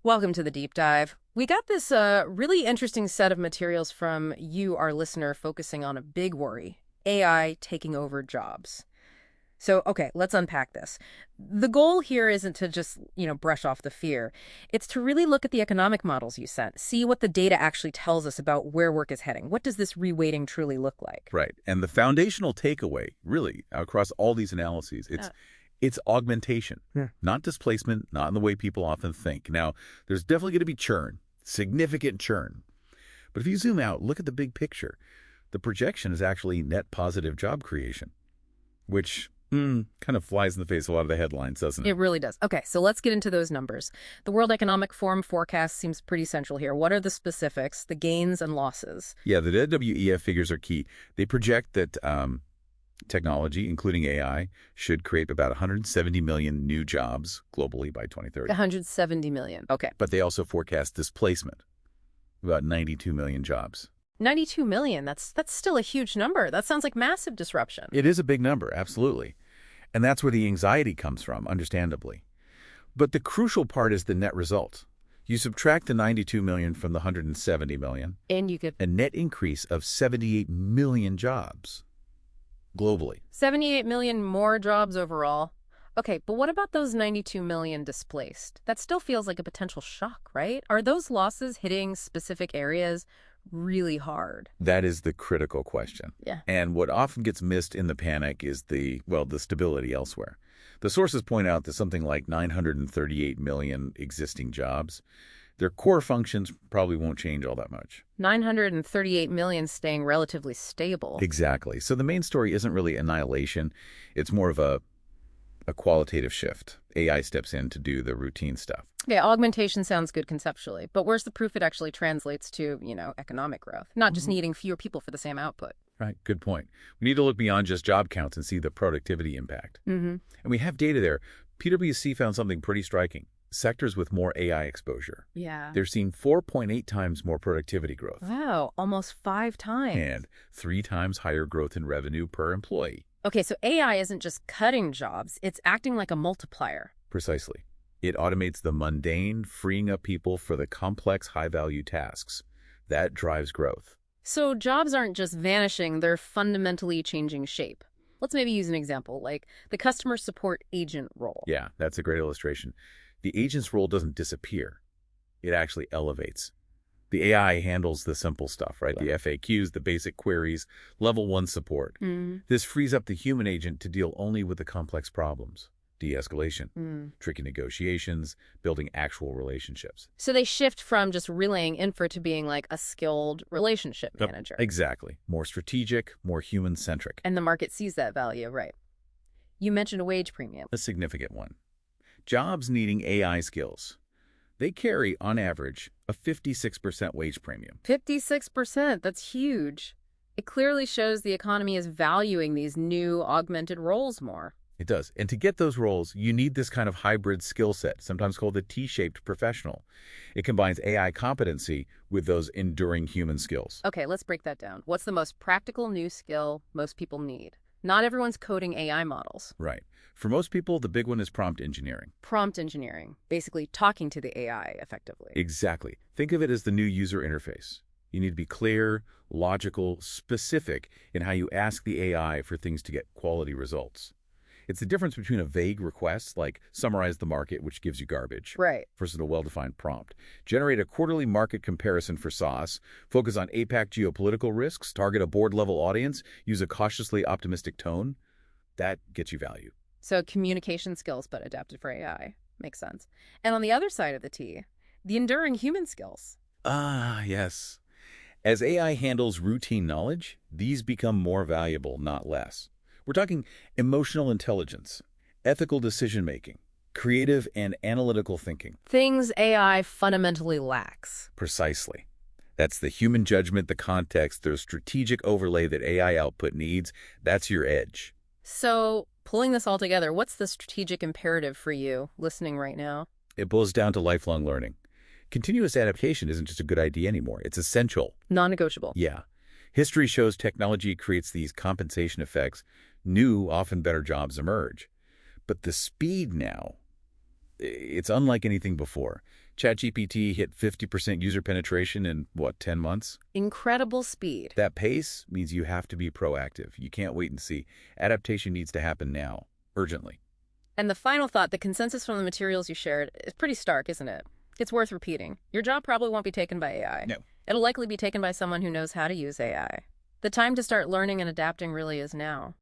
Welcome to the deep dive. We got this really interesting set of materials from you, our listener, focusing on a big worry, AI taking over jobs. So, okay, let's unpack this. The goal here isn't to just, brush off the fear. It's to really look at the economic models you sent, see what the data actually tells us about where work is heading. What does this reweighting truly look like? Right. And the foundational takeaway, really, across all these analyses, it's augmentation, not displacement, not in the way people often think. Now, there's definitely going to be churn, significant churn. But if you zoom out, look at the big picture. The projection is actually net positive job creation, which kind of flies in the face of a lot of the headlines, doesn't it? It really does. Okay, so let's get into those numbers. The World Economic Forum forecast seems pretty central here. What are the specifics, the gains and losses? Yeah, the WEF figures are key. They project that technology, including AI, should create about 170 million new jobs globally by 2030. 170 million. Okay. But they also forecast displacement, about 92 million jobs. 92 million. That's still a huge number. That sounds like massive disruption. It is a big number, absolutely. And that's where the anxiety comes from, understandably. But the crucial part is the net result. You subtract the 92 million from the 170 million, And you get a net increase of 78 million jobs globally. 78 million more jobs overall. Okay, but what about those 92 million displaced? That still feels like a potential shock, right? Are those losses hitting specific areas really hard? That is the critical question. Yeah. And what often gets missed in the panic is the stability elsewhere. The sources point out that something like 938 million existing jobs, their core functions probably won't change all that much. 938 million staying relatively stable. Exactly. So the main story isn't really annihilation. It's more of a qualitative shift. AI steps in to do the routine stuff. Okay, augmentation sounds good conceptually, but where's the proof it actually translates to, economic growth? Not just needing fewer people for the same output. Right, good point. We need to look beyond just job counts and see the productivity impact. And we have data there. PwC found something pretty striking. Sectors with more AI exposure. Yeah. They're seeing 4.8 times more productivity growth. Wow, almost 5 times. And 3 times higher growth in revenue per employee. Okay, so AI isn't just cutting jobs, it's acting like a multiplier. Precisely. It automates the mundane, freeing up people for the complex, high-value tasks. That drives growth. So jobs aren't just vanishing, they're fundamentally changing shape. Let's maybe use an example, like the customer support agent role. Yeah, that's a great illustration. The agent's role doesn't disappear. It actually elevates. The AI handles the simple stuff, right? The FAQs, the basic queries, level 1 support. This frees up the human agent to deal only with the complex problems. De-escalation, tricky negotiations, building actual relationships. So they shift from just relaying info to being like a skilled relationship manager. Exactly. More strategic, more human-centric. And the market sees that value, right? You mentioned a wage premium. A significant one. Jobs needing AI skills. They carry, on average, a 56% wage premium. 56%, that's huge. It clearly shows the economy is valuing these new augmented roles more. It does. And to get those roles, you need this kind of hybrid skill set, sometimes called the T-shaped professional. It combines AI competency with those enduring human skills. Okay, let's break that down. What's the most practical new skill most people need? Not everyone's coding AI models. Right. For most people, the big one is prompt engineering. Prompt engineering, basically talking to the AI effectively. Exactly. Think of it as the new user interface. You need to be clear, logical, specific in how you ask the AI for things to get quality results. It's the difference between a vague request, like summarize the market, which gives you garbage, Right. versus a well-defined prompt. Generate a quarterly market comparison for sauce, focus on APAC geopolitical risks, target a board-level audience, use a cautiously optimistic tone. That gets you value. So communication skills, but adapted for AI. Makes sense. And on the other side of the T, the enduring human skills. Ah, yes. As AI handles routine knowledge, these become more valuable, not less. We're talking emotional intelligence, ethical decision-making, creative and analytical thinking. Things AI fundamentally lacks. Precisely. That's the human judgment, the context, the strategic overlay that AI output needs. That's your edge. So pulling this all together, what's the strategic imperative for you listening right now? It boils down to lifelong learning. Continuous adaptation isn't just a good idea anymore. It's essential. Non-negotiable. Yeah. History shows technology creates these compensation effects. New, often better jobs emerge. But the speed now, it's unlike anything before. ChatGPT hit 50% user penetration in, what, 10 months? Incredible speed. That pace means you have to be proactive. You can't wait and see. Adaptation needs to happen now, urgently. And the final thought, the consensus from the materials you shared, is pretty stark, isn't it? It's worth repeating. Your job probably won't be taken by AI. No. It'll likely be taken by someone who knows how to use AI. The time to start learning and adapting really is now.